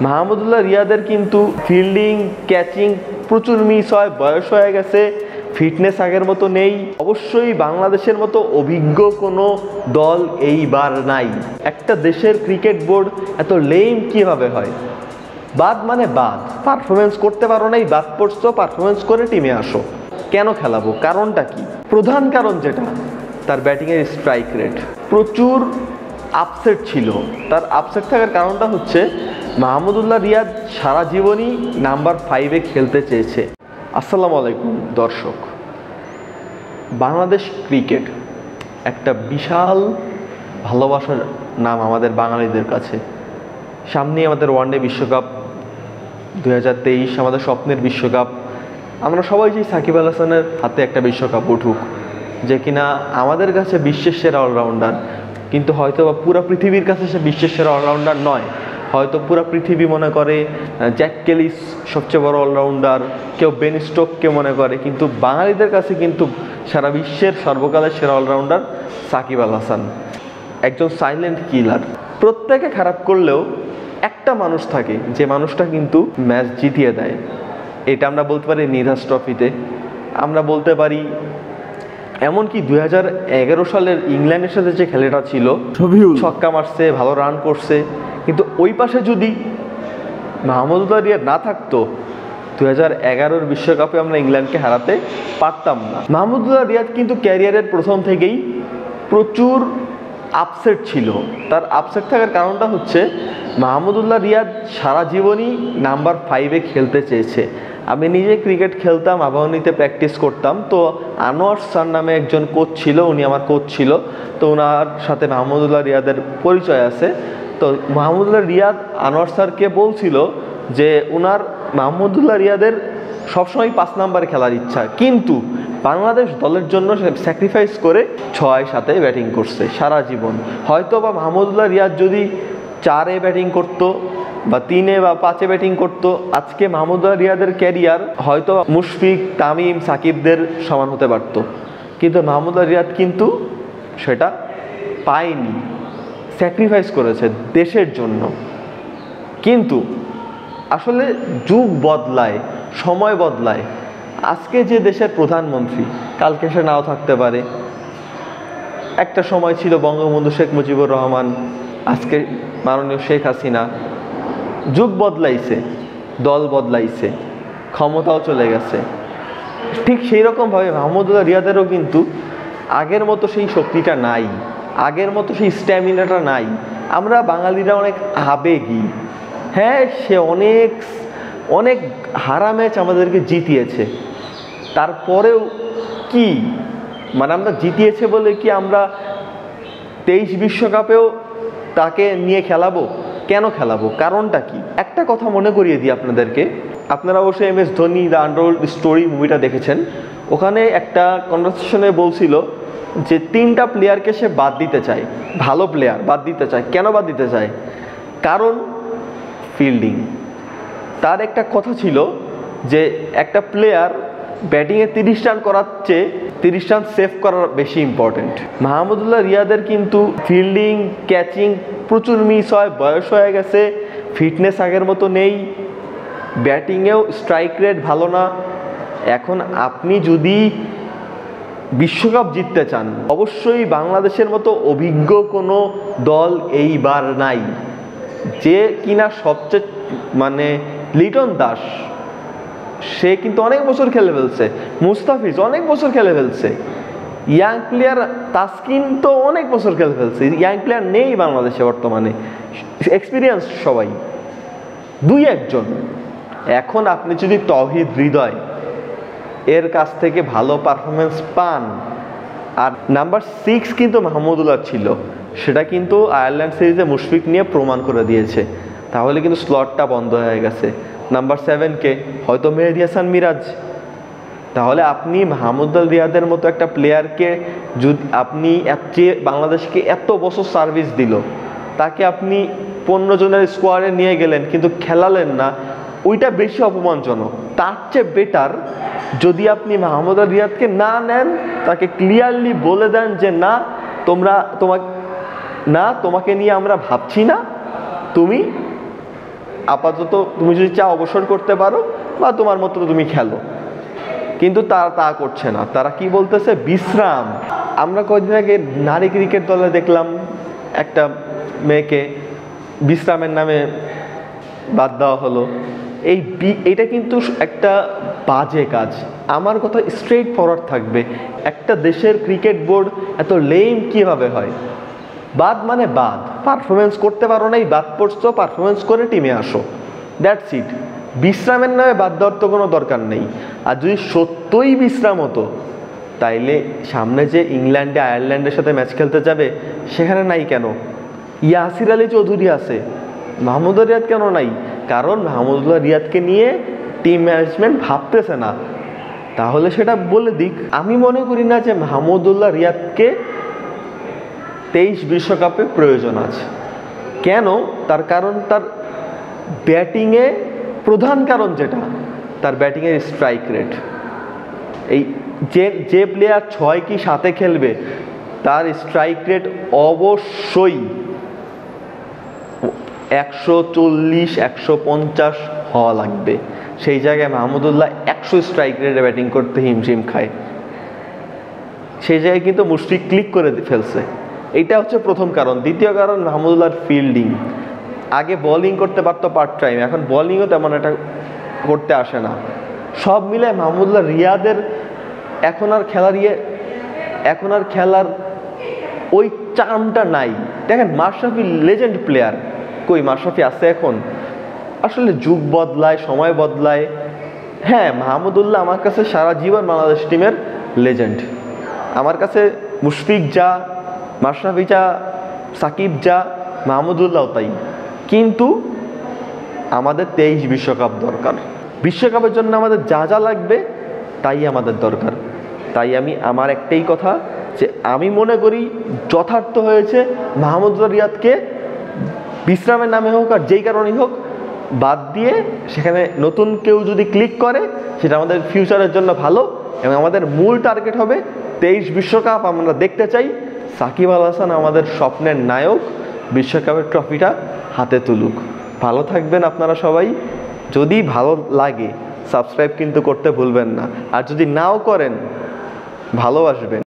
মাহমুদুল্লাহ রিয়াদের কিন্তু fielding catching প্রচুর মিস হয়, বয়স হয়ে গেছে, ফিটনেস আগের মতো নেই। অবশ্যই বাংলাদেশের মতো অভিজ্ঞ কোনো দল এইবার নাই। একটা দেশের ক্রিকেট বোর্ড এত লেম কিভাবে হয়? বাদ মানে বাদ, পারফরমেন্স করতে পারো নাই, বাদ পড়ছো, পারফরমেন্স করে টিমে আসো। কেন খেলাবো? কারণটা কি? প্রধান কারণ যেটা, তার ব্যাটিংয়ের স্ট্রাইক রেট প্রচুর আপসেট ছিল। তার আপসেট থাকার কারণটা হচ্ছে মাহমুদুল্লাহ রিয়াদ সারা জীবনই নাম্বার 5-এ খেলতে চেয়েছে। আসসালামু আলাইকুম দর্শক, বাংলাদেশ ক্রিকেট একটা বিশাল ভালোবাসার নাম আমাদের বাঙালিদের কাছে। সামনেই আমাদের ওয়ানডে বিশ্বকাপ 2023, আমাদের স্বপ্নের বিশ্বকাপ। আমরা সবাই চাই সাকিব আল হাসানের হাতে একটা বিশ্বকাপ উঠুক, যে কিনা আমাদের কাছে বিশ্বের সেরা অলরাউন্ডার, কিন্তু হয়তো বা পুরো পৃথিবীর কাছে সে বিশ্বের সেরা অলরাউন্ডার নয়। হয়তো পুরো পৃথিবী মনে করে জ্যাক কেলিস সবচেয়ে বড় অলরাউন্ডার, কেউ বেন স্টোককে মনে করে, কিন্তু বাঙালিদের কাছে কিন্তু সারা বিশ্বের সর্বকালের সেরা অলরাউন্ডার সাকিব আল হাসান, একজন সাইলেন্ট কিলার। প্রত্যেকে খারাপ করলেও একটা মানুষ থাকে, যে মানুষটা কিন্তু ম্যাচ জিতিয়ে দেয়। এটা আমরা বলতে পারি নিরাজ ট্রফিতে, আমরা বলতে পারি এমনকি 2011 সালের ইংল্যান্ডের সাথে যে খেলাটা ছিল, ছক্কা মারছে, ভালো রান করছে, কিন্তু ওই পাশে যদি মাহমুদুল্লাহ রিয়াদ না থাকতো 2011 বিশ্বকাপে আমরা ইংল্যান্ডকে হারাতে পারতাম না। মাহমুদুল্লাহ রিয়াদ কিন্তু ক্যারিয়ারের প্রথম থেকেই প্রচুর আপসেট ছিল। তার আপসেট থাকার কারণটা হচ্ছে মাহমুদুল্লাহ রিয়াদ সারা জীবনই নাম্বার 5-এ খেলতে চেয়েছে। আমি নিজে ক্রিকেট খেলতাম, আবাহনীতে প্র্যাকটিস করতাম, তো আনোয়ার স্যার নামে একজন কোচ ছিল, উনি আমার কোচ ছিল, তো ওনার সাথে মাহমুদুল্লাহ রিয়াদের পরিচয় আছে। তো মাহমুদুল্লাহ রিয়াদ আনোয়ার স্যারকে বলছিল যে ওনার মাহমুদুল্লাহ রিয়াদের সবসময় 5 নাম্বারে খেলার ইচ্ছা, কিন্তু বাংলাদেশ দলের জন্য স্যাক্রিফাইস করে 6-7-এ ব্যাটিং করছে সারা জীবন। হয়তো বা মাহমুদুল্লাহ রিয়াদ যদি 4-এ ব্যাটিং করতো বা 3-এ বা 5-এ ব্যাটিং করতো, আজকে মাহমুদুল্লাহ রিয়াদের ক্যারিয়ার হয়তো মুশফিক, তামিম, সাকিবদের সমান হতে পারত, কিন্তু মাহমুদুল্লাহ রিয়াদ কিন্তু সেটা পায়নি, স্যাক্রিফাইস করেছে দেশের জন্য। কিন্তু আসলে যুগ বদলায়, সময় বদলায়। আজকে যে দেশের প্রধানমন্ত্রী, কালকে সে নাও থাকতে পারে। একটা সময় ছিল বঙ্গবন্ধু শেখ মুজিবুর রহমান, আজকে মাননীয় শেখ হাসিনা। যুগ বদলাইছে, দল বদলাইছে, ক্ষমতাও চলে গেছে। ঠিক সেই রকমভাবে মাহমুদুল্লাহ রিয়াদেরও কিন্তু আগের মতো সেই শক্তিটা নাই, আগের মতো সেই স্ট্যামিনাটা নাই। আমরা বাঙালিরা অনেক আবেগী। হ্যাঁ, সে অনেক অনেক হারা ম্যাচ আমাদেরকে জিতিয়েছে, তারপরেও কি মানে আমরা জিতিয়েছে বলে কি আমরা 23 বিশ্বকাপেও তাকে নিয়ে খেলাবো? কেন খেলাবো? কারণটা কি? একটা কথা মনে করিয়ে দিই আপনাদেরকে। আপনারা অবশ্যই MS Dhoni the untold story মুভিটা দেখেছেন। ওখানে একটা কনভারসেশনে বলছিল যে 3টা প্লেয়ারকে সে বাদ দিতে চায়, ভালো প্লেয়ার বাদ দিতে চায়। কেন বাদ দিতে চায়? কারণ ফিল্ডিং। তার একটা কথা ছিল যে একটা প্লেয়ার ব্যাটিংয়ে 30 রান করার চেয়ে 30 রান সেভ করার বেশি ইম্পর্টেন্ট। মাহমুদুল্লাহ রিয়াদের কিন্তু ফিল্ডিং ক্যাচিং প্রচুর মিস হয়, বয়স হয়ে গেছে, ফিটনেস আগের মতো নেই, ব্যাটিংয়েও স্ট্রাইক রেট ভালো না। এখন আপনি যদি বিশ্বকাপ জিততে চান, অবশ্যই বাংলাদেশের মতো অভিজ্ঞ কোনো দল এইবার নাই, যে কিনা সবচেয়ে লিটন দাস, সে কিন্তু অনেক বছর খেলে ফেলছে, মুস্তাফিজ অনেক বছর খেলে ফেলছে, ইয়াং প্লেয়ার তাসকিন তো অনেক বছর খেলে ফেলছে। ইয়াং প্লেয়ার নেই বাংলাদেশে বর্তমানে, এক্সপিরিয়েন্স সবাই 2-1 জন। এখন আপনি যদি তৌহিদ হৃদয় এর কাছ থেকে ভালো পারফরমেন্স পান, আর নাম্বার 6 কিন্তু মাহমুদুল্লাহ ছিল, সেটা কিন্তু আয়ারল্যান্ড সিরিজে মুশফিক নিয়ে প্রমাণ করে দিয়েছে, তাহলে কিন্তু স্লটটা বন্ধ হয়ে গেছে। নাম্বার 7কে হয়তো মেহেদী হাসান মিরাজ। তাহলে আপনি মাহমুদুল্লাহ রিয়াদের মতো একটা প্লেয়ারকে যদি আপনি বাংলাদেশকে এত বছর সার্ভিস দিল, তাকে আপনি 15 জনের স্কোয়াডে নিয়ে গেলেন কিন্তু খেলালেন না, ওইটা বেশি অপমানজনক। তার চেয়ে বেটার যদি আপনি মাহমুদুল্লাহ রিয়াদকে না নেন, তাকে ক্লিয়ারলি বলে দেন যে না, তোমাকে নিয়ে আমরা ভাবছি না, তুমি আপাতত তুমি যদি চাও অবসর করতে পারো বা তোমার মতো তুমি খেলো, কিন্তু তারা তা করছে না। তারা কি বলতেছে? বিশ্রাম। আমরা কয়েকদিন আগে নারী ক্রিকেট দলে দেখলাম একটা মেয়েকে বিশ্রামের নামে বাদ দেওয়া হলো। এইটা কিন্তু একটা বাজে কাজ। আমার কথা স্ট্রেট ফরওয়ার্ড থাকবে, একটা দেশের ক্রিকেট বোর্ড এত লেম কিভাবে হয়? বাদ মানে বাদ, পারফরমেন্স করতে পারো নাই, বাদ পড়ছো, পারফরমেন্স করে টিমে আসো, দ্যাটস ইট। বিশ্রামের নামে বাদ দেওয়ার তো কোনো দরকার নেই। আর যদি সত্যই বিশ্রাম হতো, তাইলে সামনে যে ইংল্যান্ডে আয়ারল্যান্ডের সাথে ম্যাচ খেলতে যাবে সেখানে নাই কেন? ইয়াসির আলী চৌধুরী আছে, মাহমুদুল্লাহ রিয়াদ কেন নাই? কারণ মাহমুদুল্লাহ রিয়াদকে নিয়ে টিম ম্যানেজমেন্ট ভাবতেছে না। তাহলে সেটা বলে দিক। আমি মনে করি না যে মাহমুদুল্লাহ রিয়াদকে 23 বিশ্বকাপে প্রয়োজন আছে। কেন? তার কারণ তার ব্যাটিংয়ে, প্রধান কারণ যেটা, তার ব্যাটিংয়ের স্ট্রাইক রেট। এই যে প্লেয়ার 6 কি 7-এ খেলবে তার স্ট্রাইক রেট অবশ্যই 140-150 হওয়া লাগবে। সেই জায়গায় মাহমুদুল্লাহ 100 স্ট্রাইক রেটে ব্যাটিং করতে হিমশিম খায়। সেই জায়গায় কিন্তু মুশফিক ক্লিক করে ফেলছে। এইটা হচ্ছে প্রথম কারণ। দ্বিতীয় কারণ মাহমুদুল্লাহর ফিল্ডিং। আগে বোলিং করতে পারতো পার্ট টাইম, এখন বোলিংও তেমন একটা করতে আসে না। সব মিলে মাহমুদুল্লাহ রিয়াদের এখন আর খেলার ওই চার্মটা নাই। দেখেন মাশরাফি লেজেন্ড প্লেয়ার, কই মাশরাফি আছে এখন? আসলে যুগ বদলায়, সময় বদলায়। হ্যাঁ, মাহমুদুল্লাহ আমার কাছে সারা জীবন বাংলাদেশ টিমের লেজেন্ড। আমার কাছে মুশফিক যা, মাশরাফি যা, সাকিব যা, মাহমুদুল্লাহ তাই। কিন্তু আমাদের 23 বিশ্বকাপ দরকার। বিশ্বকাপের জন্য আমাদের যা যা লাগবে তাই আমাদের দরকার। তাই আমার একটাই কথা, যে আমি মনে করি যথার্থ হয়েছে মাহমুদুল্লাহ রিয়াদকে বিশ্রামের নামে হোক আর যেই কারণেই হোক বাদ দিয়ে সেখানে নতুন কেউ যদি ক্লিক করে সেটা আমাদের ফিউচারের জন্য ভালো। এবং আমাদের মূল টার্গেট হবে 23 বিশ্বকাপ আমরা দেখতে চাই। সাকিব আল হাসান আমাদের স্বপ্নের নায়ক, বিশ্বকাপের ট্রফিটা হাতে তুলুক। ভালো থাকবেন আপনারা সবাই। যদি ভালো লাগে সাবস্ক্রাইব কিন্তু করতে ভুলবেন না, আর যদি নাও করেন ভালোবাসবেন।